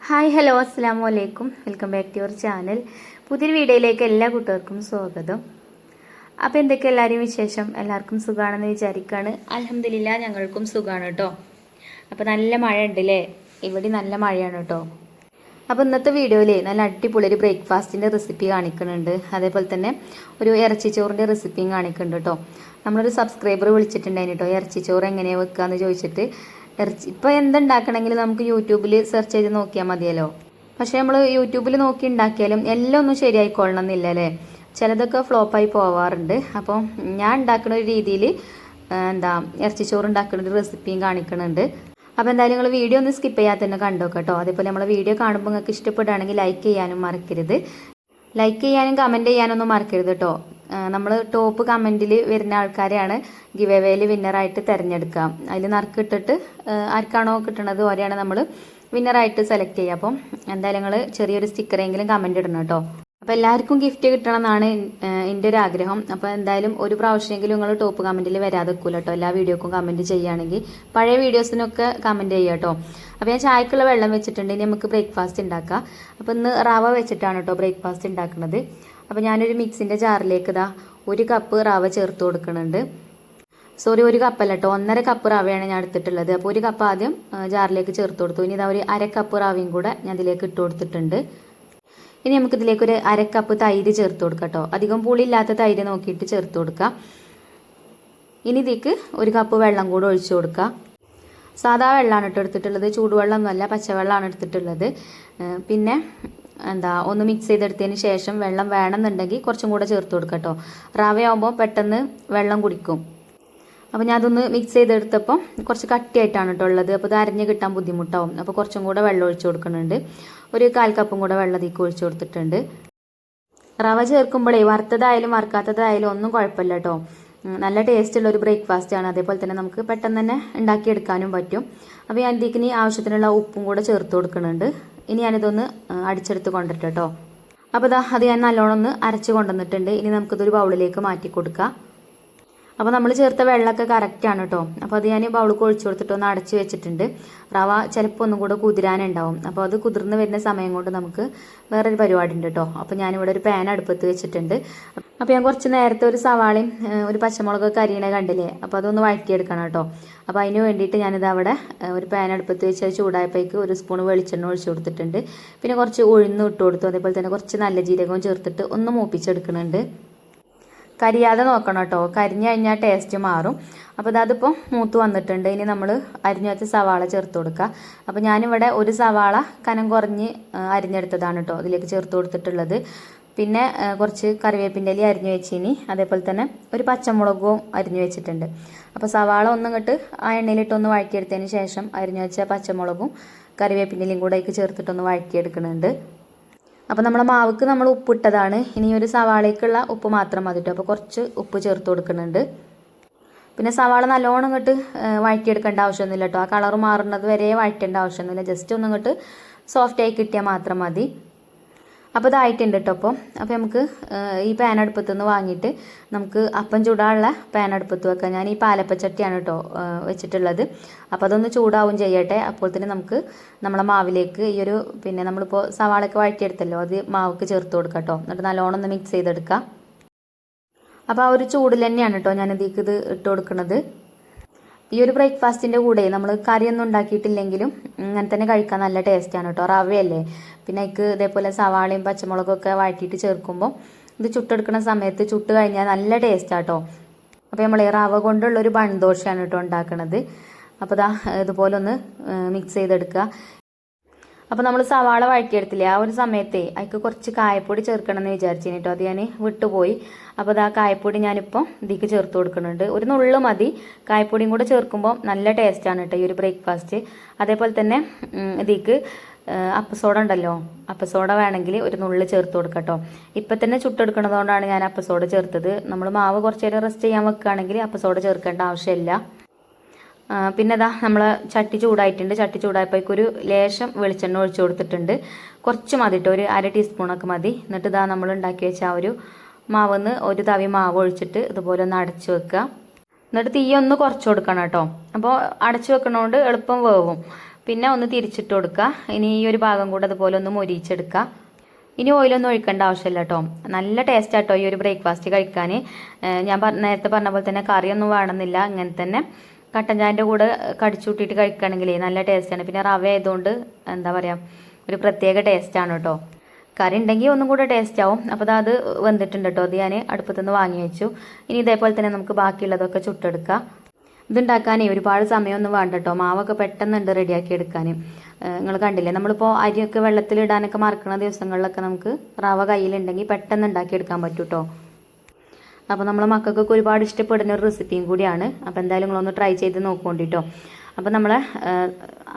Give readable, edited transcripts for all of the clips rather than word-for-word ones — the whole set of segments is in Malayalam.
ഹായ് ഹലോ അസ്സാം വലൈക്കും welcome back to your channel. പുതിയൊരു വീഡിയോയിലേക്ക് എല്ലാ കൂട്ടുകാർക്കും സ്വാഗതം. അപ്പോൾ എന്തൊക്കെ എല്ലാവരും വിശേഷം? എല്ലാവർക്കും സുഖമാണെന്ന് വിചാരിക്കുകയാണ്. അൽഹംദുലില്ലാ ഞങ്ങൾക്കും സുഖമാണ് കേട്ടോ. അപ്പോൾ നല്ല മഴ ഉണ്ടല്ലേ? ഇവിടെ നല്ല മഴയാണ് കേട്ടോ. അപ്പോൾ ഇന്നത്തെ വീഡിയോയിൽ നല്ല അടിപൊളി ഒരു ബ്രേക്ക്ഫാസ്റ്റിൻ്റെ റെസിപ്പി കാണിക്കുന്നുണ്ട്. അതേപോലെ തന്നെ ഒരു ഇറച്ചിച്ചോറിൻ്റെ റെസിപ്പിയും കാണിക്കുന്നുണ്ട് കേട്ടോ. നമ്മളൊരു സബ്സ്ക്രൈബർ വിളിച്ചിട്ടുണ്ടായിരുന്നു കേട്ടോ, ഇറച്ചിച്ചോറ് എങ്ങനെയാണ് വെക്കുക എന്ന് ചോദിച്ചിട്ട്. ഇപ്പോൾ എന്തുണ്ടാക്കണമെങ്കിലും നമുക്ക് യൂട്യൂബിൽ സെർച്ച് ചെയ്ത് നോക്കിയാൽ മതിയല്ലോ. പക്ഷേ നമ്മൾ യൂട്യൂബിൽ നോക്കി ഉണ്ടാക്കിയാലും എല്ലാം ഒന്നും ശരിയായിക്കൊള്ളണം എന്നില്ല അല്ലേ. ചിലതൊക്കെ ഫ്ലോപ്പായി പോവാറുണ്ട്. അപ്പോൾ ഞാൻ ഉണ്ടാക്കുന്ന ഒരു രീതിയിൽ ഇറച്ചിച്ചോറ് ഉണ്ടാക്കുന്ന ഒരു റെസിപ്പിയും കാണിക്കുന്നുണ്ട്. അപ്പോൾ എന്തായാലും നിങ്ങൾ വീഡിയോ ഒന്ന് സ്കിപ്പ് ചെയ്യാതെ തന്നെ കണ്ടോട്ടോ. അതേപോലെ നമ്മളെ വീഡിയോ കാണുമ്പോൾ നിങ്ങൾക്ക് ഇഷ്ടപ്പെടുകയാണെങ്കിൽ ലൈക്ക് ചെയ്യാനും മറക്കരുത്. ലൈക്ക് ചെയ്യാനും കമൻറ്റ് ചെയ്യാനൊന്നും മറക്കരുത് കേട്ടോ. നമ്മൾ ടോപ്പ് കമൻറ്റിൽ വരുന്ന ആൾക്കാരെയാണ് ഗിവ് അവേയിൽ വിന്നറായിട്ട് തിരഞ്ഞെടുക്കുക. അതിൽ നറുക്കിട്ടിട്ട് ആർക്കാണോ കിട്ടുന്നത് ഓരെയാണ് നമ്മൾ വിന്നറായിട്ട് സെലക്ട് ചെയ്യുക. അപ്പം എന്തായാലും നിങ്ങൾ ചെറിയൊരു സ്റ്റിക്കറെങ്കിലും കമൻറ്റ് ഇടണം കേട്ടോ. അപ്പോൾ എല്ലാവർക്കും ഗിഫ്റ്റ് കിട്ടണം എന്നാണ് എൻ്റെ ഒരു ആഗ്രഹം. അപ്പോൾ എന്തായാലും ഒരു പ്രാവശ്യമെങ്കിലും നിങ്ങൾ ടോപ്പ് കമൻറ്റിൽ വരാതെ വെക്കൂല കേട്ടോ. എല്ലാ വീഡിയോക്കും കമൻറ്റ് ചെയ്യുകയാണെങ്കിൽ പഴയ വീഡിയോസിനൊക്കെ കമൻറ്റ് ചെയ്യുക കേട്ടോ. അപ്പോൾ ഞാൻ ചായക്കുള്ള വെള്ളം വെച്ചിട്ടുണ്ട്. ഇനി നമുക്ക് ബ്രേക്ക്ഫാസ്റ്റ് ഉണ്ടാക്കാം. അപ്പോൾ ഇന്ന് റവ വെച്ചിട്ടാണ് കേട്ടോ ബ്രേക്ക്ഫാസ്റ്റ് ഉണ്ടാക്കുന്നത്. അപ്പോൾ ഞാനൊരു മിക്സിൻ്റെ ജാറിലേക്ക് ഒരു കപ്പ് റവ ചേർത്ത് കൊടുക്കുന്നുണ്ട്. സോറി, ഒരു കപ്പല്ല കേട്ടോ, 1.5 കപ്പ് റവയാണ് ഞാൻ എടുത്തിട്ടുള്ളത്. അപ്പോൾ ഒരു കപ്പ് ആദ്യം ജാറിലേക്ക് ചേർത്ത് കൊടുത്തു. ഇനി ഒരു 1/2 കപ്പ് റവയും കൂടെ ഞാൻ ഇതിലേക്ക് ഇട്ട് കൊടുത്തിട്ടുണ്ട്. ഇനി നമുക്കിതിലേക്ക് ഒരു 1/2 കപ്പ് തൈര് ചേർത്ത് കൊടുക്കാം കേട്ടോ. അധികം പുളിയില്ലാത്ത തൈര് നോക്കിയിട്ട് ചേർത്ത് കൊടുക്കുക. ഇനി ഇതിലേക്ക് ഒരു കപ്പ് വെള്ളം കൂടെ ഒഴിച്ചു കൊടുക്കുക. സാധാ വെള്ളമാണ് കേട്ടോ എടുത്തിട്ടുള്ളത്, ചൂടുവെള്ളമൊന്നുമല്ല, പച്ചവെള്ളമാണ് എടുത്തിട്ടുള്ളത്. പിന്നെ ഒന്ന് മിക്സ് ചെയ്തെടുത്തതിന് ശേഷം വെള്ളം വേണമെന്നുണ്ടെങ്കിൽ കുറച്ചും കൂടെ ചേർത്ത് കൊടുക്കുക കേട്ടോ. റവയാകുമ്പോൾ പെട്ടെന്ന് വെള്ളം കുടിക്കും. അപ്പോൾ ഞാൻ അതൊന്ന് മിക്സ് ചെയ്തെടുത്തപ്പോൾ കുറച്ച് കട്ടിയായിട്ടാണ് കേട്ടോ ഉള്ളത്. അപ്പോൾ ഇത് അരഞ്ഞ് കിട്ടാൻ ബുദ്ധിമുട്ടാവും. അപ്പോൾ കുറച്ചും കൂടെ വെള്ളം ഒഴിച്ചു കൊടുക്കുന്നുണ്ട്. ഒരു 1/4 കപ്പും കൂടെ വെള്ളം ഇതിലേക്ക് ഒഴിച്ചു കൊടുത്തിട്ടുണ്ട്. റവ ചേർക്കുമ്പോഴേ വറുത്തതായാലും വറുക്കാത്തതായാലും ഒന്നും കുഴപ്പമില്ല കേട്ടോ. നല്ല ടേസ്റ്റുള്ള ഒരു ബ്രേക്ക്ഫാസ്റ്റ് ആണ്. അതേപോലെ തന്നെ നമുക്ക് പെട്ടെന്ന് തന്നെ ഉണ്ടാക്കിയെടുക്കാനും പറ്റും. അപ്പോൾ ഞാൻ ഇതിലേക്ക് ആവശ്യത്തിനുള്ള ഉപ്പും കൂടെ ചേർത്ത് കൊടുക്കുന്നുണ്ട്. ഇനി ഞാനിതൊന്ന് അടിച്ചെടുത്ത് കൊണ്ടിട്ട് കേട്ടോ. അപ്പോൾ അത് ഞാൻ നല്ലോണം ഒന്ന് അരച്ച് കൊണ്ടുവന്നിട്ടുണ്ട്. ഇനി നമുക്കിതൊരു ബൗളിലേക്ക് മാറ്റി കൊടുക്കാം. അപ്പോൾ നമ്മൾ ചേർത്ത വെള്ളമൊക്കെ കറക്റ്റാണ് കേട്ടോ. അപ്പോൾ അത് ഞാൻ ബൗളിലേക്ക് ഒഴിച്ചു കൊടുത്തിട്ട് ഒന്ന് അടച്ച് വെച്ചിട്ടുണ്ട്. റവ ചിലപ്പോൾ ഒന്നും കൂടെ കുതിരാനുണ്ടാവും. അപ്പോൾ അത് കുതിർന്ന് വരുന്ന സമയം കൊണ്ട് നമുക്ക് വേറൊരു പരിപാടി ഉണ്ട് കേട്ടോ. അപ്പോൾ ഞാനിവിടെ ഒരു പാൻ അടുപ്പത്ത് വെച്ചിട്ടുണ്ട്. അപ്പോൾ ഞാൻ കുറച്ച് നേരത്തെ ഒരു സവാളയും ഒരു പച്ചമുളകൊക്കെ അരിയണ കണ്ടില്ലേ. അപ്പോൾ അതൊന്ന് വഴറ്റിയെടുക്കണം കേട്ടോ. അപ്പോൾ അതിന് വേണ്ടിയിട്ട് ഞാനിത് അവിടെ ഒരു പാൻ അടുപ്പത്ത് വെച്ച് അത് ചൂടായപ്പോഴേക്ക് 1 സ്പൂൺ വെളിച്ചെണ്ണ ഒഴിച്ചു കൊടുത്തിട്ടുണ്ട്. പിന്നെ കുറച്ച് ഉഴുന്ന് ഇട്ട് കൊടുത്തു. അതേപോലെ തന്നെ കുറച്ച് നല്ല ജീരകവും ചേർത്തിട്ട് ഒന്ന് മൂപ്പിച്ചെടുക്കുന്നുണ്ട്. കരിയാതെ നോക്കണം കേട്ടോ, കരിഞ്ഞു കഴിഞ്ഞാൽ ടേസ്റ്റ് മാറും. അപ്പോൾ അതിപ്പോൾ മൂത്ത് വന്നിട്ടുണ്ട്. ഇനി നമ്മൾ അരിഞ്ഞു വെച്ച സവാള ചേർത്ത് കൊടുക്കുക. അപ്പോൾ ഞാനിവിടെ ഒരു സവാള കനം കുറഞ്ഞ് അരിഞ്ഞെടുത്തതാണ് കേട്ടോ അതിലേക്ക് ചേർത്ത് കൊടുത്തിട്ടുള്ളത്. പിന്നെ കുറച്ച് കറിവേപ്പിൻ്റെ ഇല അരിഞ്ഞു വെച്ചിനി, അതേപോലെ തന്നെ ഒരു പച്ചമുളകും അരിഞ്ഞു വെച്ചിട്ടുണ്ട്. അപ്പോൾ സവാള ഒന്നിങ്ങോട്ട് ആ എണ്ണയിലിട്ടൊന്ന് വഴറ്റിയെടുത്തതിന് ശേഷം അരിഞ്ഞു വെച്ച പച്ചമുളകും കറിവേപ്പിൻ്റെ ഇലയും കൂടെ അതിലേക്ക് ചേർത്തിട്ടൊന്ന് വഴറ്റിയെടുക്കുന്നുണ്ട്. അപ്പോൾ നമ്മളെ മാവുക്ക് നമ്മൾ ഉപ്പിട്ടതാണ്. ഇനി ഒരു സവാളയ്ക്കുള്ള ഉപ്പ് മാത്രം മതി കേട്ടോ. അപ്പോൾ കുറച്ച് ഉപ്പ് ചേർത്ത് കൊടുക്കുന്നുണ്ട്. പിന്നെ സവാള നല്ലോണം ഇങ്ങോട്ട് വഴറ്റിയെടുക്കേണ്ട ആവശ്യമൊന്നുമില്ല കേട്ടോ. ആ കളർ മാറുന്നത് വരെ വഴറ്റേണ്ട ആവശ്യമൊന്നുമില്ല. ജസ്റ്റ് ഒന്ന് ഇങ്ങോട്ട് സോഫ്റ്റായി കിട്ടിയാൽ മാത്രം മതി. അപ്പോൾ ഇതായിട്ടുണ്ട് കേട്ടോ. അപ്പോൾ നമുക്ക് ഈ പാൻ അടുപ്പത്ത് നിന്ന് വാങ്ങിയിട്ട് നമുക്ക് അപ്പം ചൂടാനുള്ള പാൻ അടുപ്പത്ത് വെക്കാം. ഞാൻ ഈ പാലപ്പച്ചട്ടിയാണ് കേട്ടോ വെച്ചിട്ടുള്ളത്. അപ്പോൾ അതൊന്ന് ചൂടാവും ചെയ്യട്ടെ. അപ്പോൾ തന്നെ നമുക്ക് നമ്മളെ മാവിലേക്ക് പിന്നെ നമ്മളിപ്പോൾ സവാളയൊക്കെ വഴറ്റിയെടുത്തല്ലോ, അത് മാവിലേക്ക് ചേർത്ത് കൊടുക്കാം കേട്ടോ. എന്നിട്ട് നല്ലോണം ഒന്ന് മിക്സ് ചെയ്തെടുക്കാം. അപ്പോൾ ആ ഒരു ചൂടിൽ തന്നെയാണ് കേട്ടോ ഞാൻ ഇതിലേക്ക് ഇത് ഇട്ട് കൊടുക്കുന്നത്. ഈ ഒരു ബ്രേക്ക്ഫാസ്റ്റിൻ്റെ കൂടെ നമ്മൾ കറിയൊന്നും ഉണ്ടാക്കിയിട്ടില്ലെങ്കിലും ഇങ്ങനെ തന്നെ കഴിക്കാൻ നല്ല ടേസ്റ്റാണ് കേട്ടോ. റവയല്ലേ, പിന്നെ അതിക്ക് ഇതേപോലെ സവാളയും പച്ചമുളകൊക്കെ വഴറ്റിയിട്ട് ചേർക്കുമ്പോൾ ഇത് ചുട്ടെടുക്കുന്ന സമയത്ത് ചുട്ട് കഴിഞ്ഞാൽ നല്ല ടേസ്റ്റാണ് കേട്ടോ. അപ്പോൾ നമ്മൾ റവ കൊണ്ടുള്ളൊരു ബൺദോശയാണ് കേട്ടോ ഉണ്ടാക്കുന്നത്. അപ്പോൾ ഇതുപോലെ ഒന്ന് മിക്സ് ചെയ്തെടുക്കുക. അപ്പോൾ നമ്മൾ സവാള വഴറ്റിയെടുത്തില്ലേ, ആ ഒരു സമയത്തേ അതിക്ക് കുറച്ച് കായപ്പൊടി ചേർക്കണം എന്ന് വിചാരിച്ചു കേട്ടോ. അത് ഞാൻ വിട്ടുപോയി. അപ്പോൾ കായപ്പൊടി ഞാനിപ്പോൾ ഇതിലേക്ക് ചേർത്ത് കൊടുക്കുന്നുണ്ട്. ഒരു നുള്ളു മതി. കായപ്പൊടിയും കൂടെ ചേർക്കുമ്പോൾ നല്ല ടേസ്റ്റാണ് കേട്ടോ ഈ ഒരു ബ്രേക്ക്ഫാസ്റ്റ്. അതേപോലെ തന്നെ ഇതിലേക്ക് അപ്പസോഡ ഉണ്ടല്ലോ, അപ്പസോഡ വേണമെങ്കിൽ ഒരു നുള്ളു ചേർത്ത് കൊടുക്കാം കേട്ടോ. ഇപ്പം തന്നെ ചുട്ടെടുക്കുന്നതുകൊണ്ടാണ് ഞാൻ അപ്പസോഡ ചേർത്തത്. നമ്മൾ മാവ് കുറച്ച് നേരം റെസ്റ്റ് ചെയ്യാൻ വെക്കുകയാണെങ്കിൽ അപ്പസോഡ ചേർക്കേണ്ട ആവശ്യമില്ല. പിന്നെ നമ്മൾ ചട്ടി ചൂടായിട്ടുണ്ട്. ചട്ടി ചൂടായപ്പോഴേക്കൊരു ലേശം വെളിച്ചെണ്ണ ഒഴിച്ചു കൊടുത്തിട്ടുണ്ട്. കുറച്ച് മതി കേട്ടോ, ഒരു 1/2 ടീസ്പൂണൊക്കെ മതി. എന്നിട്ട് നമ്മൾ ഉണ്ടാക്കി വെച്ച ആ ഒരു മാവൊന്ന് ഒരു തവി മാവ് ഒഴിച്ചിട്ട് ഇതുപോലെ ഒന്ന് അടച്ചു വെക്കുക. എന്നിട്ട് തീയൊന്ന് കുറച്ച് കൊടുക്കണം കേട്ടോ. അപ്പോൾ അടച്ചു വെക്കണോണ്ട് എളുപ്പം വേവും. പിന്നെ ഒന്ന് തിരിച്ചിട്ട് കൊടുക്കുക. ഇനി ഈ ഒരു ഭാഗം കൂടെ അതുപോലെ ഒന്ന് മൊരിയിച്ചെടുക്കുക. ഇനി ഓയിലൊന്നും ഒഴിക്കേണ്ട ആവശ്യമില്ല കേട്ടോ. നല്ല ടേസ്റ്റ് ആട്ടോ ഈ ഒരു ബ്രേക്ക്ഫാസ്റ്റ് കഴിക്കാൻ. ഞാൻ നേരത്തെ പറഞ്ഞ പോലെ തന്നെ കറിയൊന്നും വേണമെന്നില്ല. ഇങ്ങനെ തന്നെ കട്ടൻ ചായൻ്റെ കൂടെ കടിച്ചുകൂട്ടിയിട്ട് കഴിക്കുകയാണെങ്കിലേ നല്ല ടേസ്റ്റാണ്. പിന്നെ റവ ആയതുകൊണ്ട് എന്താ പറയുക, ഒരു പ്രത്യേക ടേസ്റ്റാണ് കേട്ടോ. കറി ഉണ്ടെങ്കിൽ ഒന്നും കൂടെ ടേസ്റ്റ് ആവും. അപ്പോൾ അത് വെന്തിട്ടുണ്ട് കേട്ടോ. അത് ഞാൻ അടുപ്പത്തുനിന്ന് വാങ്ങി വെച്ചു. ഇനി ഇതേപോലെ തന്നെ നമുക്ക് ബാക്കിയുള്ളതൊക്കെ ചുട്ടെടുക്കാം. ഇതുണ്ടാക്കാനേ ഒരുപാട് സമയമൊന്നും വേണ്ട കേട്ടോ. മാവൊക്കെ പെട്ടെന്നുണ്ട് റെഡിയാക്കി എടുക്കാൻ. നിങ്ങൾ കണ്ടില്ലേ, നമ്മളിപ്പോൾ അരിയൊക്കെ വെള്ളത്തിലിടാനൊക്കെ മറക്കുന്ന ദിവസങ്ങളിലൊക്കെ നമുക്ക് റവ കയ്യിലുണ്ടെങ്കിൽ പെട്ടെന്ന് ഉണ്ടാക്കിയെടുക്കാൻ പറ്റും കേട്ടോ. അപ്പോൾ നമ്മളെ മക്കൾക്കൊക്കെ ഒരുപാട് ഇഷ്ടപ്പെടുന്ന ഒരു റെസിപ്പിയും കൂടിയാണ്. അപ്പോൾ എന്തായാലും നിങ്ങളൊന്ന് ട്രൈ ചെയ്ത് നോക്കൊണ്ടിട്ടോ. അപ്പോൾ നമ്മൾ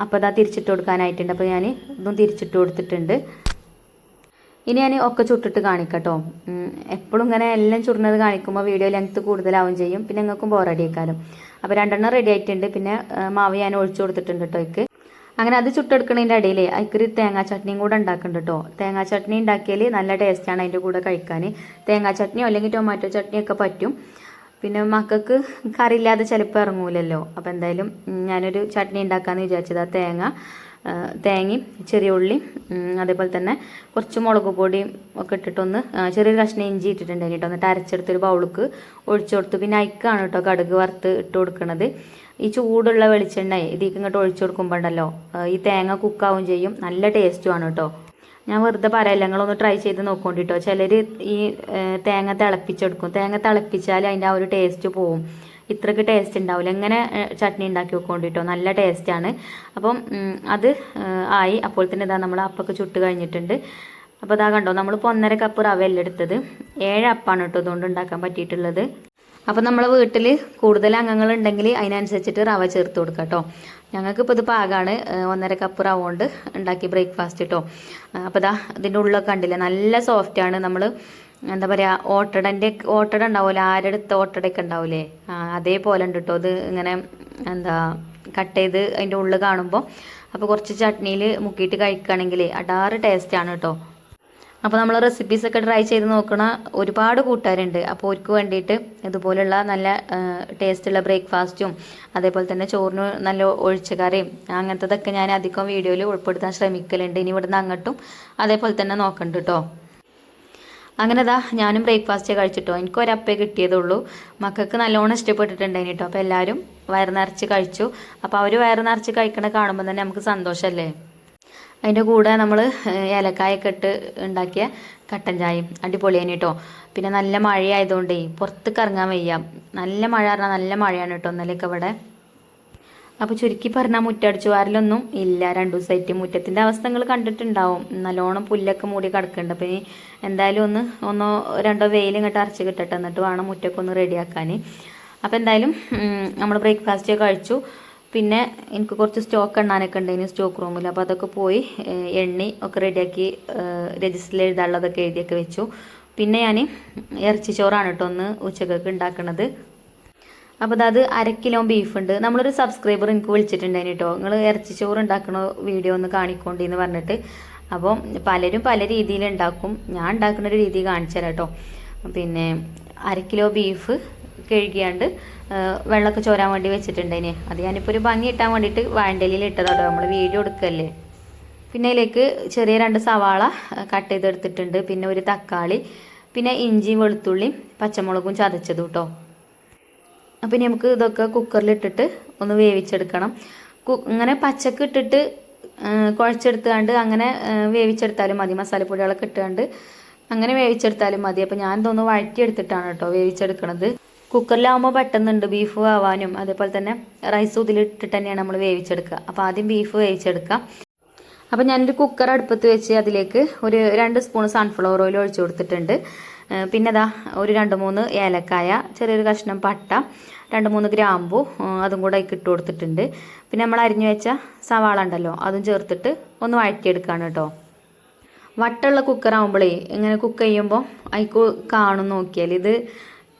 അപ്പോൾ ഇതാ തിരിച്ചിട്ട് കൊടുക്കാനായിട്ടുണ്ട്. അപ്പോൾ ഞാൻ ഇതും തിരിച്ചിട്ട് കൊടുത്തിട്ടുണ്ട്. ഇനി ഞാൻ ഒക്കെ ചുട്ടിട്ട് കാണിക്കട്ടോ. എപ്പോഴും ഇങ്ങനെ എല്ലാം ചുടുന്നത് കാണിക്കുമ്പോൾ വീഡിയോ ലെങ്ത്ത് കൂടുതലാവും ചെയ്യും. പിന്നെ നിങ്ങൾക്കും ബോറടിയേക്കാലും. അപ്പോൾ 2 റെഡി ആയിട്ടുണ്ട്. പിന്നെ മാവ് ഞാൻ ഒഴിച്ചു കൊടുത്തിട്ടുണ്ട് കേട്ടോ എനിക്ക്. അങ്ങനെ അത് ചുട്ടെടുക്കണതിൻ്റെ ഇടയിൽ അതിക്കൊരു തേങ്ങാ ചട്നിയും കൂടെ ഉണ്ടാക്കുന്നുണ്ട് കേട്ടോ. തേങ്ങാ ചട്നി ഉണ്ടാക്കിയാൽ നല്ല ടേസ്റ്റാണ് അതിൻ്റെ കൂടെ കഴിക്കാൻ. തേങ്ങാ ചട്നിയോ അല്ലെങ്കിൽ ടൊമാറ്റോ ചട്നിയൊക്കെ പറ്റും. പിന്നെ മക്കൾക്ക് കറിയില്ലാതെ ചിലപ്പോൾ ഇറങ്ങൂലല്ലോ. അപ്പോൾ എന്തായാലും ഞാനൊരു ചട്നി ഉണ്ടാക്കാമെന്ന് വിചാരിച്ചത്. തേങ്ങയും ചെറിയ ഉള്ളി അതേപോലെ തന്നെ കുറച്ച് മുളക് പൊടിയും ഒക്കെ ഇട്ടിട്ടൊന്ന് ചെറിയൊരു കഷ്ണം ഇഞ്ചി ഇട്ടിട്ടുണ്ട് കേട്ടോ. എന്നിട്ട് അരച്ചെടുത്തൊരു ബൗൾക്ക് ഒഴിച്ചു കൊടുത്തു. പിന്നെ അയക്കാണ് കേട്ടോ കടുക് വറുത്ത് ഇട്ട് കൊടുക്കുന്നത്. ഈ ചൂടുള്ള വെളിച്ചെണ്ണ ഇതിലേക്ക് ഇങ്ങോട്ട് ഒഴിച്ചു കൊടുക്കുമ്പോൾ ഉണ്ടല്ലോ ഈ തേങ്ങ കുക്കാവും ചെയ്യും. നല്ല ടേസ്റ്റുമാണ് കേട്ടോ. ഞാൻ വെറുതെ പറയല്ല, നിങ്ങളൊന്ന് ട്രൈ ചെയ്ത് നോക്കൊണ്ടിട്ടോ. ചിലർ ഈ തേങ്ങ തിളപ്പിച്ചെടുക്കും. തേങ്ങ തിളപ്പിച്ചാൽ അതിൻ്റെ ആ ഒരു ടേസ്റ്റ് പോവും. ഇത്രയ്ക്ക് ടേസ്റ്റ് ഉണ്ടാവില്ല. എങ്ങനെ ചട്നി ഉണ്ടാക്കി വെക്കൊണ്ടിട്ടോ, നല്ല ടേസ്റ്റാണ്. അപ്പം അത് ആയി. അപ്പോൾ തന്നെ ഇതാ നമ്മൾ അപ്പൊക്കെ ചുട്ട് കഴിഞ്ഞിട്ടുണ്ട്. അപ്പോൾ ഇതാ കണ്ടോ, നമ്മളിപ്പോൾ 1.5 കപ്പ് റവയല്ല എടുത്തത്, 7 അപ്പാണ് കേട്ടോ ഇതുകൊണ്ട് ഉണ്ടാക്കാൻ പറ്റിയിട്ടുള്ളത്. അപ്പോൾ നമ്മളെ വീട്ടിൽ കൂടുതൽ അംഗങ്ങളുണ്ടെങ്കിൽ അതിനനുസരിച്ചിട്ട് റവ ചേർത്ത് കൊടുക്കുക കേട്ടോ. ഞങ്ങൾക്കിപ്പോൾ ഇത് പാകമാണ്. 1.5 കപ്പ് റവ കൊണ്ട് ഉണ്ടാക്കി ബ്രേക്ക്ഫാസ്റ്റ് കേട്ടോ. അപ്പോൾ ഇതാ ഇതിൻ്റെ ഉള്ളൊക്കെ കണ്ടില്ലേ, നല്ല സോഫ്റ്റാണ്. നമ്മൾ എന്താ പറയുക, ഓട്ടട ഉണ്ടാവുമല്ലോ, ആരെടുത്ത ഓട്ടടയൊക്കെ ഉണ്ടാവില്ലേ, അതേപോലെ ഉണ്ട് കേട്ടോ. ഇത് ഇങ്ങനെ എന്താ കട്ട് ചെയ്ത് അതിൻ്റെ ഉള്ളിൽ കാണുമ്പോൾ. അപ്പോൾ കുറച്ച് ചട്നിയിൽ മുക്കിയിട്ട് കഴിക്കുകയാണെങ്കിൽ അടാറ് ടേസ്റ്റാണ് കേട്ടോ. അപ്പോൾ നമ്മൾ റെസിപ്പീസൊക്കെ ട്രൈ ചെയ്ത് നോക്കണ ഒരുപാട് കൂട്ടുകാരുണ്ട്. അപ്പോൾ അവർക്ക് വേണ്ടിയിട്ട് ഇതുപോലുള്ള നല്ല ടേസ്റ്റുള്ള ബ്രേക്ക്ഫാസ്റ്റും അതേപോലെ തന്നെ ചോറിന് നല്ല ഒഴിച്ചുകറിയും അങ്ങനത്തതൊക്കെ ഞാൻ അധികം വീഡിയോയിൽ ഉൾപ്പെടുത്താൻ ശ്രമിക്കലുണ്ട്. ഇനി ഇവിടുന്ന് അങ്ങോട്ടും അതേപോലെ തന്നെ നോക്കണ്ട കേട്ടോ. അങ്ങനെ ഞാനും ബ്രേക്ക്ഫാസ്റ്റ് കഴിച്ചിട്ടോ. എനിക്ക് ഒരപ്പേ കിട്ടിയതുള്ളൂ. മക്കൾക്ക് നല്ലോണം ഇഷ്ടപ്പെട്ടിട്ടുണ്ടായിന് കേട്ടോ. അപ്പോൾ എല്ലാവരും വയറ് നിറച്ച് കഴിച്ചു. അപ്പോൾ അവർ വയറ് നിറച്ച് കഴിക്കണ കാണുമ്പോൾ തന്നെ നമുക്ക് സന്തോഷമല്ലേ. അതിൻ്റെ കൂടെ നമ്മൾ ഏലക്കായൊക്കെ ഇട്ട് ഉണ്ടാക്കിയ കട്ടൻ ചായയും അടിപൊളിയാണ് കേട്ടോ. പിന്നെ നല്ല മഴയായതുകൊണ്ടേ പുറത്തേക്ക് ഇറങ്ങാൻ വയ്യ. നല്ല മഴ പറഞ്ഞാൽ നല്ല മഴയാണ് കേട്ടോ ഇന്നലെയൊക്കെ ഇവിടെ. അപ്പോൾ ചുരുക്കി പറഞ്ഞാൽ മുറ്റടിച്ചു വാരലൊന്നും ഇല്ല 2 ദിവസമായിട്ട്. മുറ്റത്തിൻ്റെ അവസ്ഥ നിങ്ങൾ കണ്ടിട്ടുണ്ടാവും. നല്ലോണം പുല്ലൊക്കെ മൂടി കിടക്കുന്നുണ്ട്. അപ്പോൾ ഇനി എന്തായാലും ഒന്നോ 2 വെയിൽ ഇങ്ങോട്ട് അരച്ച് കിട്ടട്ടെ, എന്നിട്ട് വേണം മുറ്റൊക്കെ ഒന്ന് റെഡിയാക്കാൻ. അപ്പോൾ എന്തായാലും നമ്മൾ ബ്രേക്ക്ഫാസ്റ്റ് കഴിച്ചു. പിന്നെ എനിക്ക് കുറച്ച് സ്റ്റോക്ക് എണ്ണാനൊക്കെ ഉണ്ടായിരുന്നു സ്റ്റോക്ക് റൂമിൽ. അപ്പോൾ അതൊക്കെ പോയി എണ്ണി ഒക്കെ റെഡിയാക്കി രജിസ്റ്ററിൽ എഴുതാനുള്ളതൊക്കെ എഴുതിയൊക്കെ വെച്ചു. പിന്നെ ഞാൻ ഇറച്ചി ചോറാണ് കേട്ടോ ഒന്ന് ഉച്ചക്കൊക്കെ ഉണ്ടാക്കുന്നത്. അപ്പോൾ അത് 1/2 കിലോ ബീഫുണ്ട്. നമ്മളൊരു സബ്സ്ക്രൈബർ എനിക്ക് വിളിച്ചിട്ടുണ്ടായിരുന്നു കേട്ടോ, നിങ്ങൾ ഇറച്ചി ചോറ് ഉണ്ടാക്കണ വീഡിയോ ഒന്ന് കാണിക്കൊണ്ടെന്ന് പറഞ്ഞിട്ട്. അപ്പം പലരും പല രീതിയിൽ ഉണ്ടാക്കും. ഞാൻ ഉണ്ടാക്കുന്ന ഒരു രീതി കാണിച്ചു തരാം കേട്ടോ. പിന്നെ 1/2 കിലോ ബീഫ് കഴുകിയാണ്ട് വെള്ളമൊക്കെ ചോരാൻ വേണ്ടി വെച്ചിട്ടുണ്ടേനെ. അത് ഞാനിപ്പോൾ ഒരു ഭംഗി ഇട്ടാൻ വേണ്ടിയിട്ട് വാഴൻ്റെലിയിൽ ഇട്ടതോട്ടോ, നമ്മൾ വീഡിയോ എടുക്കല്ലേ. പിന്നെ അതിലേക്ക് ചെറിയ 2 സവാള കട്ട് ചെയ്തെടുത്തിട്ടുണ്ട്. പിന്നെ ഒരു തക്കാളി, പിന്നെ ഇഞ്ചിയും വെളുത്തുള്ളിയും പച്ചമുളകും ചതച്ചതും കേട്ടോ. അപ്പം ഇനി നമുക്ക് ഇതൊക്കെ കുക്കറിലിട്ടിട്ട് ഒന്ന് വേവിച്ചെടുക്കണം. ഇങ്ങനെ പച്ചക്ക് ഇട്ടിട്ട് കുഴച്ചെടുത്തുകൊണ്ട് അങ്ങനെ വേവിച്ചെടുത്താലും മതി. മസാലപ്പൊടികളൊക്കെ ഇട്ടുകൊണ്ട് അങ്ങനെ വേവിച്ചെടുത്താലും മതി. അപ്പോൾ ഞാൻ ഇതൊന്ന് വഴറ്റിയെടുത്തിട്ടാണ് കേട്ടോ വേവിച്ചെടുക്കണത്. കുക്കറിലാവുമ്പോൾ പെട്ടെന്നുണ്ട് ബീഫ് ആവാനും. അതേപോലെ തന്നെ റൈസ് ഇതിലിട്ടിട്ട് തന്നെയാണ് നമ്മൾ വേവിച്ചെടുക്കുക. അപ്പോൾ ആദ്യം ബീഫ് വേവിച്ചെടുക്കാം. അപ്പോൾ ഞാനൊരു കുക്കർ അടുപ്പത്ത് വെച്ച് അതിലേക്ക് ഒരു 2 സ്പൂൺ സൺഫ്ലവർ ഓയിൽ ഒഴിച്ചു കൊടുത്തിട്ടുണ്ട്. പിന്നെ ഒരു 2-3 ഏലക്കായ, ചെറിയൊരു കഷ്ണം പട്ട, 2-3 ഗ്രാമ്പു അതും കൂടെ ഇട്ട് കൊടുത്തിട്ടുണ്ട്. പിന്നെ നമ്മൾ അരിഞ്ഞു വെച്ച സവാള ഉണ്ടല്ലോ അതും ചേർത്തിട്ട് ഒന്ന് വഴറ്റിയെടുക്കുകയാണ് കേട്ടോ. വട്ടുള്ള കുക്കറാകുമ്പോഴേ ഇങ്ങനെ കുക്ക് ചെയ്യുമ്പോൾ അതിക്ക് കാണും നോക്കിയാൽ. ഇത്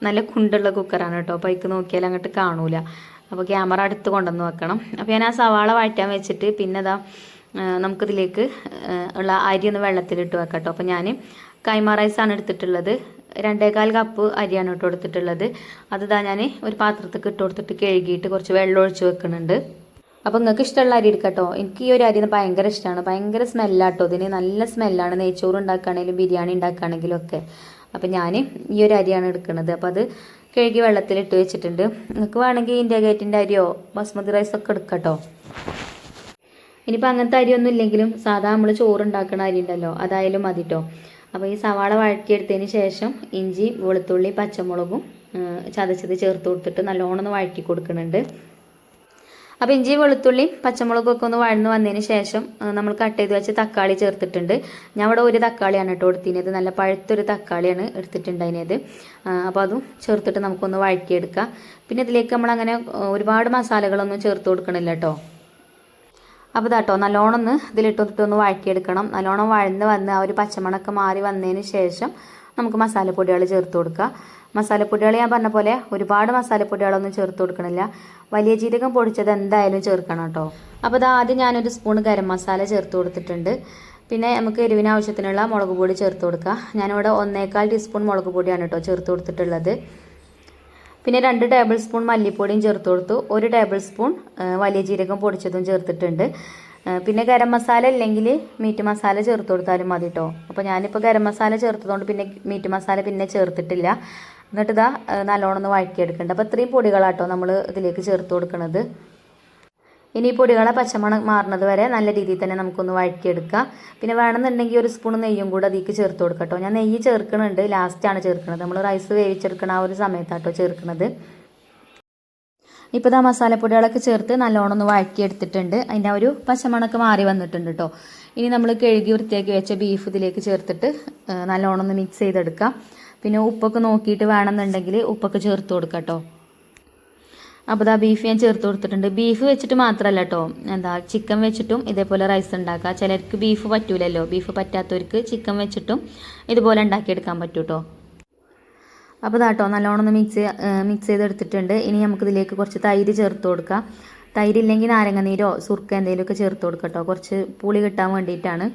നല്ല കുണ്ടുള്ള കുക്കറാണ് കേട്ടോ. അപ്പോൾ അതിക്ക് നോക്കിയാൽ അങ്ങോട്ട് കാണൂല. അപ്പോൾ ക്യാമറ അടുത്ത് കൊണ്ടുവന്ന് വെക്കണം. അപ്പോൾ ഞാൻ ആ സവാള വഴറ്റാൻ വെച്ചിട്ട് പിന്നെ നമുക്കിതിലേക്ക് ഉള്ള അരി ഒന്ന് വെള്ളത്തിലിട്ട് വെക്കാം കേട്ടോ. അപ്പോൾ ഞാൻ കൈമ റൈസാണ് എടുത്തിട്ടുള്ളത്. 2.25 കപ്പ് അരിയാണ് ഇട്ട് കൊടുത്തിട്ടുള്ളത്. അത് ഞാൻ ഒരു പാത്രത്തേക്ക് ഇട്ട് കൊടുത്തിട്ട് കഴുകിയിട്ട് കുറച്ച് വെള്ളം ഒഴിച്ച് വെക്കുന്നുണ്ട്. അപ്പോൾ നിങ്ങൾക്ക് ഇഷ്ടമുള്ള അരി എടുക്കട്ടോ. എനിക്ക് ഈ ഒരു അരി ഭയങ്കര ഇഷ്ടമാണ്. ഭയങ്കര സ്മെല്ലാട്ടോ ഇതിന്, നല്ല സ്മെല്ലാണ്. നെയ്ച്ചോറ് ഉണ്ടാക്കുകയാണെങ്കിലും ബിരിയാണി ഉണ്ടാക്കുകയാണെങ്കിലും ഒക്കെ. അപ്പോൾ ഞാൻ ഈ ഒരു അരിയാണ് എടുക്കുന്നത്. അപ്പോൾ അത് കഴുകി വെള്ളത്തിലിട്ട് വെച്ചിട്ടുണ്ട്. നിങ്ങൾക്ക് വേണമെങ്കിൽ ഇന്ത്യ ഗേറ്റിൻ്റെ അരിയോ ബസ്മതി റൈസൊക്കെ എടുക്കട്ടോ. ഇനിയിപ്പോൾ അങ്ങനത്തെ അരിയൊന്നും ഇല്ലെങ്കിലും സാധാ നമ്മൾ ചോറ് ഉണ്ടാക്കുന്ന അരി ഉണ്ടല്ലോ, അതായാലും മതി കേട്ടോ. അപ്പോൾ ഈ സവാള വഴറ്റിയെടുത്തതിന് ശേഷം ഇഞ്ചി, വെളുത്തുള്ളി, പച്ചമുളകും ചതച്ചത് ചേർത്ത് കൊടുത്തിട്ട് നല്ലോണം ഒന്ന് വഴറ്റി കൊടുക്കുന്നുണ്ട്. അപ്പോൾ ഇഞ്ചി, വെളുത്തുള്ളി, പച്ചമുളകൊക്കെ ഒന്ന് വഴന്ന് വന്നതിന് ശേഷം നമ്മൾ കട്ട് ചെയ്ത് വെച്ച് തക്കാളി ചേർത്തിട്ടുണ്ട്. ഞാൻ ഇവിടെ ഒരു തക്കാളിയാണ് കേട്ടോ എടുത്തിനത്, നല്ല പഴുത്തൊരു തക്കാളിയാണ് എടുത്തിട്ടുണ്ടായിരുന്നത്. അപ്പോൾ അതും ചേർത്തിട്ട് നമുക്കൊന്ന് വഴറ്റിയെടുക്കാം. പിന്നെ ഇതിലേക്ക് നമ്മളങ്ങനെ ഒരുപാട് മസാലകളൊന്നും ചേർത്ത് കൊടുക്കണില്ല കേട്ടോ. അപ്പോൾ ഇതാട്ടോ നല്ലോണം ഒന്ന് ഇതിലിട്ടൊന്ന് വഴറ്റിയെടുക്കണം. നല്ലോണം വഴന്ന് വന്ന് ആ ഒരു പച്ചമണക്ക് മാറി വന്നതിന് ശേഷം നമുക്ക് മസാലപ്പൊടികൾ ചേർത്ത് കൊടുക്കുക. മസാലപ്പൊടികൾ ഞാൻ പറഞ്ഞ പോലെ ഒരുപാട് മസാലപ്പൊടികളൊന്നും ചേർത്ത് കൊടുക്കണില്ല. വലിയ ജീരകം പൊടിച്ചത് എന്തായാലും ചേർക്കണം കേട്ടോ. അപ്പോൾ ഇത് ആദ്യം ഞാനൊരു സ്പൂൺ ഗരം മസാല ചേർത്ത് കൊടുത്തിട്ടുണ്ട്. പിന്നെ നമുക്ക് എരിവിന് ആവശ്യത്തിനുള്ള മുളക് പൊടി ചേർത്ത് കൊടുക്കുക. ഞാനിവിടെ 1.25 ടീസ്പൂൺ മുളക് പൊടിയാണ് കേട്ടോ ചേർത്ത് കൊടുത്തിട്ടുള്ളത്. പിന്നെ 2 ടേബിൾ സ്പൂൺ മല്ലിപ്പൊടിയും ചേർത്ത് കൊടുത്തു. 1 ടേബിൾ സ്പൂൺ വലിയ ജീരകം പൊടിച്ചതും ചേർത്തിട്ടുണ്ട്. പിന്നെ ഗരം മസാല അല്ലെങ്കിൽ മീറ്റ് മസാല ചേർത്ത് കൊടുത്താലും മതി കേട്ടോ. അപ്പോൾ ഞാനിപ്പോൾ ഗരം മസാല ചേർത്തതുകൊണ്ട് പിന്നെ മീറ്റ് മസാല പിന്നെ ചേർത്തിട്ടില്ല. എന്നിട്ട് ഇതാ നല്ലോണം ഒന്ന് വഴറ്റിയെടുക്കേണ്ടത്. അപ്പോൾ ഇത്രയും പൊടികളാട്ടോ നമ്മൾ ഇതിലേക്ക് ചേർത്ത് കൊടുക്കുന്നത്. ഇനി ഈ പൊടികളെ പച്ചമണം മാറുന്നത് വരെ നല്ല രീതിയിൽ തന്നെ നമുക്കൊന്ന് വഴറ്റിയെടുക്കാം. പിന്നെ വേണമെന്നുണ്ടെങ്കിൽ ഒരു സ്പൂൺ നെയ്യും കൂടെ അതിലേക്ക് ചേർത്ത് കൊടുക്കാം കേട്ടോ. ഞാൻ നെയ്യ് ചേർക്കുന്നുണ്ട്, ലാസ്റ്റാണ് ചേർക്കുന്നത്. നമ്മൾ റൈസ് വേവിച്ചെടുക്കണ ആ ഒരു സമയത്താട്ടോ ചേർക്കുന്നത്. ഇപ്പോൾ ഇതാ മസാലപ്പൊടികളൊക്കെ ചേർത്ത് നല്ലോണം ഒന്ന് വഴറ്റിയെടുത്തിട്ടുണ്ട്. അതിൻ്റെ ആ ഒരു പച്ചമണക്ക് മാറി വന്നിട്ടുണ്ട് കേട്ടോ. ഇനി നമ്മൾ കഴുകി വൃത്തിയാക്കി വെച്ച ബീഫ് ഇതിലേക്ക് ചേർത്തിട്ട് നല്ലോണം ഒന്ന് മിക്സ് ചെയ്തെടുക്കാം. പിന്നെ ഉപ്പൊക്കെ നോക്കിയിട്ട് വേണമെന്നുണ്ടെങ്കിൽ ഉപ്പൊക്കെ ചേർത്ത് കൊടുക്കാം കേട്ടോ. അപ്പോൾ ഇതാ ബീഫ് ഞാൻ ചേർത്ത് കൊടുത്തിട്ടുണ്ട്. ബീഫ് വെച്ചിട്ട് മാത്രമല്ല കേട്ടോ, ചിക്കൻ വെച്ചിട്ടും ഇതേപോലെ റൈസ് ഉണ്ടാക്കുക. ചിലർക്ക് ബീഫ് പറ്റൂലല്ലോ, ബീഫ് പറ്റാത്തവർക്ക് ചിക്കൻ വെച്ചിട്ടും ഇതുപോലെ ഉണ്ടാക്കിയെടുക്കാൻ പറ്റും കേട്ടോ. അപ്പോൾ ഇതാട്ടോ നല്ലോണം ഒന്ന് മിക്സ് ചെയ്തെടുത്തിട്ടുണ്ട്. ഇനി നമുക്കിതിലേക്ക് കുറച്ച് തൈര് ചേർത്ത് കൊടുക്കാം. തൈര് ഇല്ലെങ്കിൽ നാരങ്ങ നീരോ സുർക്ക എന്തെങ്കിലുമൊക്കെ ചേർത്ത് കൊടുക്കാം കേട്ടോ. കുറച്ച് പുളി കിട്ടാൻ വേണ്ടിയിട്ടാണ്.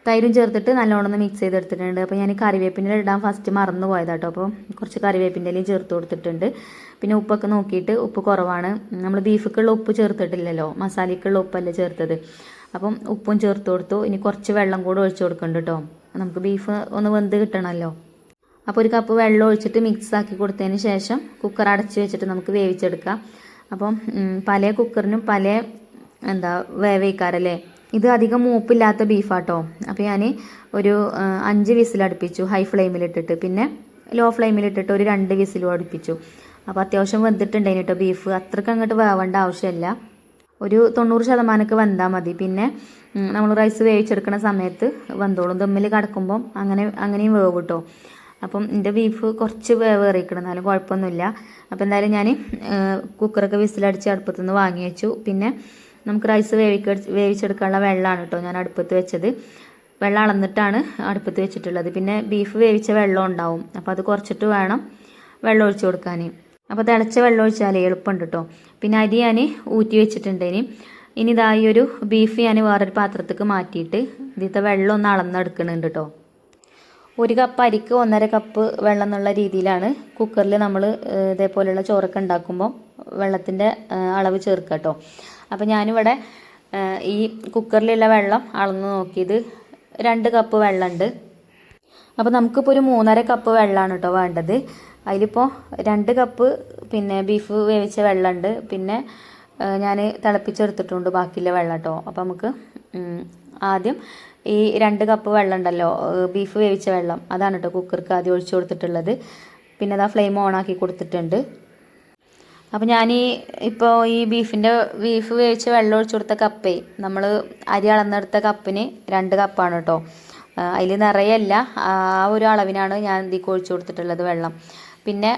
തൈരും ചേർത്തിട്ട് നല്ലോണം ഒന്ന് മിക്സ് ചെയ്തെടുത്തിട്ടുണ്ട്. അപ്പോൾ ഞാൻ കറിവേപ്പിൻ്റെ ഇടാൻ ഫസ്റ്റ് മറന്നു പോയതാട്ടോ. അപ്പോൾ കുറച്ച് കറിവേപ്പിൻ്റെ ഇലയും ചേർത്ത് കൊടുത്തിട്ടുണ്ട്. പിന്നെ ഉപ്പൊക്കെ നോക്കിയിട്ട് ഉപ്പ് കുറവാണ്. നമ്മൾ ബീഫിക്കുള്ള ഉപ്പ് ചേർത്തിട്ടില്ലല്ലോ, മസാലയ്ക്കുള്ള ഉപ്പല്ലേ ചേർത്തത്. അപ്പം ഉപ്പും ചേർത്ത് കൊടുത്തു. ഇനി കുറച്ച് വെള്ളം കൂടെ ഒഴിച്ച് കൊടുക്കുന്നുണ്ട് കേട്ടോ. നമുക്ക് ബീഫ് ഒന്ന് വെന്ത് കിട്ടണമല്ലോ. അപ്പോൾ 1 കപ്പ് വെള്ളം ഒഴിച്ചിട്ട് മിക്സ് ആക്കി കൊടുത്തതിന് ശേഷം കുക്കർ അടച്ച് വെച്ചിട്ട് നമുക്ക് വേവിച്ചെടുക്കാം. അപ്പം പല കുക്കറിനും പല വേവിക്കാറല്ലേ. ഇത് അധികം മൂപ്പില്ലാത്ത ബീഫാട്ടോ. അപ്പോൾ ഞാൻ ഒരു 5 വിസിൽ അടുപ്പിച്ചു ഹൈ ഫ്ലെയിമിലിട്ടിട്ട്. പിന്നെ ലോ ഫ്ലെയിമിലിട്ടിട്ട് ഒരു 2 വിസിലും അടുപ്പിച്ചു. അപ്പോൾ അത്യാവശ്യം വെന്തിട്ടുണ്ടായിന് കേട്ടോ ബീഫ്. അത്രയ്ക്ക് അങ്ങോട്ട് വേവേണ്ട ആവശ്യമില്ല, ഒരു 90% വെന്താൽ മതി. പിന്നെ നമ്മൾ റൈസ് വേവിച്ചെടുക്കുന്ന സമയത്ത് വെന്തോളും. ദമ്മിൽ കിടക്കുമ്പം അങ്ങനെയും വേവ് കിട്ടോ. അപ്പം എൻ്റെ ബീഫ് കുറച്ച് വേവേറിയിക്കണം, എന്നാലും കുഴപ്പമൊന്നുമില്ല. അപ്പോൾ എന്തായാലും ഞാൻ കുക്കറൊക്കെ വിസിലടിച്ച് അടുപ്പത്തു നിന്ന് വാങ്ങി വെച്ചു. പിന്നെ നമുക്ക് റൈസ് വേവിച്ചെടുക്കാനുള്ള വെള്ളമാണ് കേട്ടോ ഞാൻ അടുപ്പത്ത് വെച്ചത്. വെള്ളം അളന്നിട്ടാണ് അടുപ്പത്ത് വെച്ചിട്ടുള്ളത്. പിന്നെ ബീഫ് വേവിച്ച വെള്ളം ഉണ്ടാവും, അപ്പോൾ അത് കുറച്ചിട്ട് വേണം വെള്ളം ഒഴിച്ച് കൊടുക്കാൻ. അപ്പോൾ തിളച്ച വെള്ളം ഒഴിച്ചാലേ എളുപ്പമുണ്ട് കേട്ടോ. പിന്നെ അരി ഞാൻ ഊറ്റി വെച്ചിട്ടുണ്ട്. ഇനി ഇതാ ഈ ഒരു ബീഫ് ഞാൻ വേറൊരു പാത്രത്തേക്ക് മാറ്റിയിട്ട് ഇതിലത്തെ വെള്ളം ഒന്ന് അളന്നെടുക്കുന്നുണ്ട് കേട്ടോ. 1 കപ്പ് അരിക്ക് 1.5 കപ്പ് വെള്ളം എന്നുള്ള രീതിയിലാണ് കുക്കറിൽ നമ്മൾ ഇതേപോലെയുള്ള ചോറൊക്കെ ഉണ്ടാക്കുമ്പോൾ വെള്ളത്തിൻ്റെ അളവ് ചേർക്കുക കേട്ടോ. അപ്പോൾ ഞാനിവിടെ ഈ കുക്കറിലുള്ള വെള്ളം അളന്ന് നോക്കിയത് 2 കപ്പ് വെള്ളമുണ്ട്. അപ്പോൾ നമുക്കിപ്പോൾ ഒരു 3.5 കപ്പ് വെള്ളമാണ് കേട്ടോ വേണ്ടത്. അതിലിപ്പോൾ 2 കപ്പ് പിന്നെ ബീഫ് വേവിച്ച വെള്ളമുണ്ട്. പിന്നെ ഞാൻ തിളപ്പിച്ചെടുത്തിട്ടുണ്ട് ബാക്കിയുള്ള വെള്ളം കേട്ടോ. അപ്പോൾ നമുക്ക് ആദ്യം ഈ 2 കപ്പ് വെള്ളം ഉണ്ടല്ലോ, ബീഫ് വേവിച്ച വെള്ളം, അതാണ് കേട്ടോ കുക്കർക്ക് ആദ്യം ഒഴിച്ചു കൊടുത്തിട്ടുള്ളത്. പിന്നെ അതാ ഫ്ലെയിം ഓണാക്കി കൊടുത്തിട്ടുണ്ട്. അപ്പോൾ ഞാൻ ഈ ബീഫ് വേവിച്ച വെള്ളം ഒഴിച്ചു കൊടുത്ത കപ്പേ നമ്മൾ അരി അളന്നെടുത്ത കപ്പിന് 2 കപ്പാണ് കേട്ടോ. അതിൽ നിറയല്ല, ആ ഒരു അളവിനാണ് ഞാൻ ഇതിലേക്ക് ഒഴിച്ചു കൊടുത്തിട്ടുള്ളത് വെള്ളം. പിന്നെ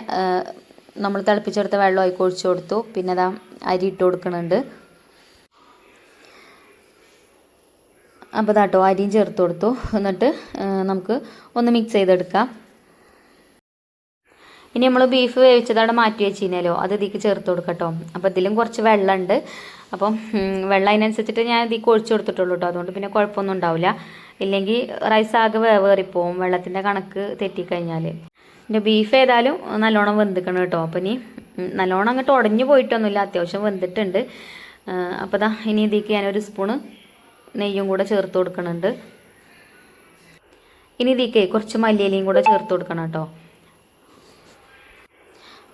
നമ്മൾ തിളപ്പിച്ചെടുത്ത വെള്ളം അതിലേക്ക് ഒഴിച്ചു കൊടുത്തു. പിന്നെ അതാ അരി ഇട്ട് കൊടുക്കുന്നുണ്ട്. അപ്പോൾ ഇതാട്ടോ അരിയും ചേർത്ത് കൊടുത്തു. എന്നിട്ട് നമുക്ക് ഒന്ന് മിക്സ് ചെയ്തെടുക്കാം. ഇനി നമ്മൾ ബീഫ് വേവിച്ചതവിടെ മാറ്റി വെച്ചിരുന്നല്ലോ, അത് ഇതിലേക്ക് ചേർത്ത് കൊടുക്കട്ടോ. അപ്പോൾ ഇതിലും കുറച്ച് വെള്ളമുണ്ട്. അപ്പം വെള്ളം അതിനനുസരിച്ചിട്ട് ഞാൻ ഇതിലേക്ക് ഒഴിച്ചു കൊടുത്തിട്ടുള്ളൂ കേട്ടോ. അതുകൊണ്ട് പിന്നെ കുഴപ്പമൊന്നും ഉണ്ടാവില്ല. ഇല്ലെങ്കിൽ റൈസ് ആകെ വേവേറിപ്പോവും വെള്ളത്തിൻ്റെ കണക്ക് തെറ്റിക്കഴിഞ്ഞാൽ. എൻ്റെ ബീഫ് ഏതായാലും നല്ലോണം വെന്തിക്കണം കേട്ടോ. അപ്പം ഇനി നല്ലോണം അങ്ങോട്ട് ഉടഞ്ഞു പോയിട്ടൊന്നുമില്ല, അത്യാവശ്യം വെന്തിട്ടുണ്ട്. അപ്പോൾ ദാ ഇനി ഇതിലേക്ക് ഞാനൊരു സ്പൂണ് നെയ്യും കൂടെ ചേർത്ത് കൊടുക്കുന്നുണ്ട്. ഇനി ഇതിലേക്ക് കുറച്ച് മല്ലിയിലയും കൂടെ ചേർത്ത് കൊടുക്കണം കേട്ടോ.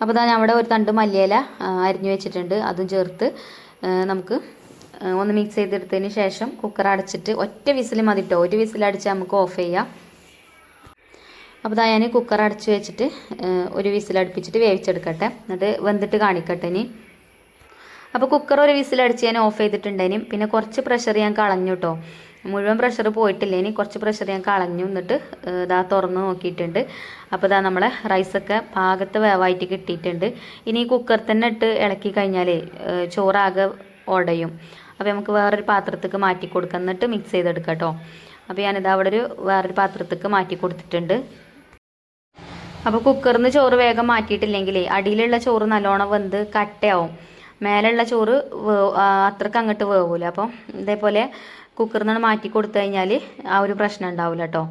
അപ്പോൾ ഞാൻ അവിടെ ഒരു തണ്ട് മല്ലിയില അരിഞ്ഞു വെച്ചിട്ടുണ്ട്, അതും ചേർത്ത് നമുക്ക് ഒന്ന് മിക്സ് ചെയ്തെടുത്തതിന് ശേഷം കുക്കർ അടച്ചിട്ട് ഒറ്റ വിസിൽ മതി കേട്ടോ. ഒരു വിസിലടിച്ച് നമുക്ക് ഓഫ് ചെയ്യാം. അപ്പോൾ ഞാൻ കുക്കർ അടച്ച് വെച്ചിട്ട് ഒരു വിസിലടുപ്പിച്ചിട്ട് വേവിച്ചെടുക്കട്ടെ, എന്നിട്ട് വെന്തിട്ട് കാണിക്കട്ടെ ഇനി. അപ്പോൾ കുക്കർ ഒരു വിസിലടിച്ച് ഞാൻ ഓഫ് ചെയ്തിട്ടുണ്ടേനും. പിന്നെ കുറച്ച് പ്രഷർ ഞാൻ കളഞ്ഞു കേട്ടോ, മുഴുവൻ പ്രഷർ പോയിട്ടില്ല, ഇനി കുറച്ച് പ്രഷർ ഞാൻ കളഞ്ഞു. എന്നിട്ട് ഇതാ തുറന്ന് നോക്കിയിട്ടുണ്ട്. അപ്പോൾ ഇതാ നമ്മളെ റൈസൊക്കെ പാകത്ത് വേവായിട്ട് കിട്ടിയിട്ടുണ്ട്. ഇനി കുക്കർ തന്നെ ഇട്ട് ഇളക്കി കഴിഞ്ഞാൽ ചോറാകെ ഉടയും. അപ്പോൾ നമുക്ക് വേറൊരു പാത്രത്തേക്ക് മാറ്റി കൊടുക്കാം, എന്നിട്ട് മിക്സ് ചെയ്തെടുക്കാം കേട്ടോ. അപ്പോൾ ഞാനിത് അവിടെ വേറൊരു പാത്രത്തേക്ക് മാറ്റി കൊടുത്തിട്ടുണ്ട്. അപ്പോൾ കുക്കറിൽ നിന്ന് ചോറ് വേഗം മാറ്റിയിട്ടില്ലെങ്കിൽ അടിയിലുള്ള ചോറ് നല്ലോണം വെന്ത് കട്ടയാവും, മേലുള്ള ചോറ് അത്രക്ക് അങ്ങോട്ട് വേവില്ല. അപ്പം ഇതേപോലെ കുക്കറിൽ നിന്ന് മാറ്റി കൊടുത്തു കഴിഞ്ഞാൽ ആ ഒരു പ്രശ്നം ഉണ്ടാവില്ല കേട്ടോ.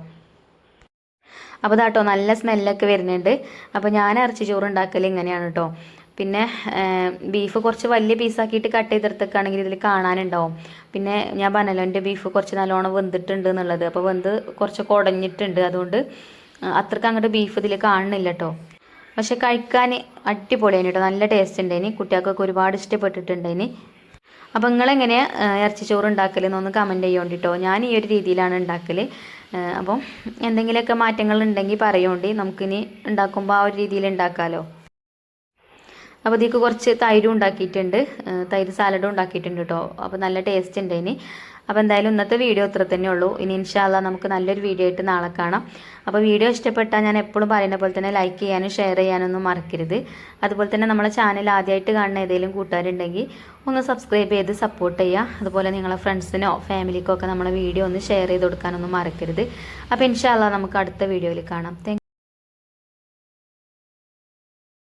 അപ്പോൾ ഇതാട്ടോ നല്ല സ്മെല്ലൊക്കെ വരുന്നുണ്ട്. അപ്പോൾ ഞാൻ ഇറച്ചി ചോറ് ഉണ്ടാക്കൽ ഇങ്ങനെയാണ് കേട്ടോ. പിന്നെ ബീഫ് കുറച്ച് വലിയ പീസാക്കിയിട്ട് കട്ട് ചെയ്തെടുത്തൊക്കെയാണെങ്കിൽ ഇതിൽ കാണാനുണ്ടാവും. പിന്നെ ഞാൻ പറഞ്ഞല്ലോ എൻ്റെ ബീഫ് കുറച്ച് നല്ലോണം വെന്തിട്ടുണ്ട് എന്നുള്ളത്. അപ്പോൾ വെന്ത് കുറച്ച് കുടഞ്ഞിട്ടുണ്ട്, അതുകൊണ്ട് അത്രക്ക് അങ്ങോട്ട് ബീഫ് ഇതിൽ കാണുന്നില്ല കേട്ടോ. പക്ഷെ കഴിക്കാൻ അടിപൊളിയാണ് കേട്ടോ, നല്ല ടേസ്റ്റ് ഉണ്ടായിന്, കുട്ടികൾക്കൊക്കെ ഒരുപാട് ഇഷ്ടപ്പെട്ടിട്ടുണ്ടായിന്. അപ്പോൾ നിങ്ങളെങ്ങനെയാണ് ഇറച്ചി ചോറ് ഉണ്ടാക്കലെന്നൊന്ന് കമൻറ്റ് ചെയ്യോണ്ടിട്ടോ. ഞാൻ ഈ ഒരു രീതിയിലാണ് ഉണ്ടാക്കൽ. അപ്പം എന്തെങ്കിലുമൊക്കെ മാറ്റങ്ങൾ ഉണ്ടെങ്കിൽ പറയുകൊണ്ട് നമുക്കിനി ഉണ്ടാക്കുമ്പോൾ ആ ഒരു രീതിയിൽ ഉണ്ടാക്കാമല്ലോ. അപ്പോൾ ഇതിലേക്ക് കുറച്ച് തൈരും ഉണ്ടാക്കിയിട്ടുണ്ട്, തൈര് സാലഡും ഉണ്ടാക്കിയിട്ടുണ്ട് കേട്ടോ. അപ്പോൾ നല്ല ടേസ്റ്റ് ഉണ്ട് ഇനി. അപ്പോൾ എന്തായാലും ഇന്നത്തെ വീഡിയോ ഇത്ര തന്നെ ഉള്ളൂ. ഇനി ഇൻഷാ അല്ലാ നമുക്ക് നല്ലൊരു വീഡിയോ ആയിട്ട് നാളെ കാണാം. അപ്പോൾ വീഡിയോ ഇഷ്ടപ്പെട്ടാൽ ഞാൻ എപ്പോഴും പറയുന്ന പോലെ തന്നെ ലൈക്ക് ചെയ്യാനും ഷെയർ ചെയ്യാനൊന്നും മറക്കരുത്. അതുപോലെ തന്നെ നമ്മളെ ചാനൽ ആദ്യമായിട്ട് കാണുന്ന ഏതെങ്കിലും കൂട്ടുകാരുണ്ടെങ്കിൽ ഒന്ന് സബ്സ്ക്രൈബ് ചെയ്ത് സപ്പോർട്ട് ചെയ്യുക. അതുപോലെ നിങ്ങളെ ഫ്രണ്ട്സിനോ ഫാമിലിക്കോ ഒക്കെ നമ്മളെ വീഡിയോ ഒന്ന് ഷെയർ ചെയ്ത് കൊടുക്കാനൊന്നും മറക്കരുത്. അപ്പോൾ ഇൻഷാ അല്ലാ നമുക്ക് അടുത്ത വീഡിയോയിൽ കാണാം.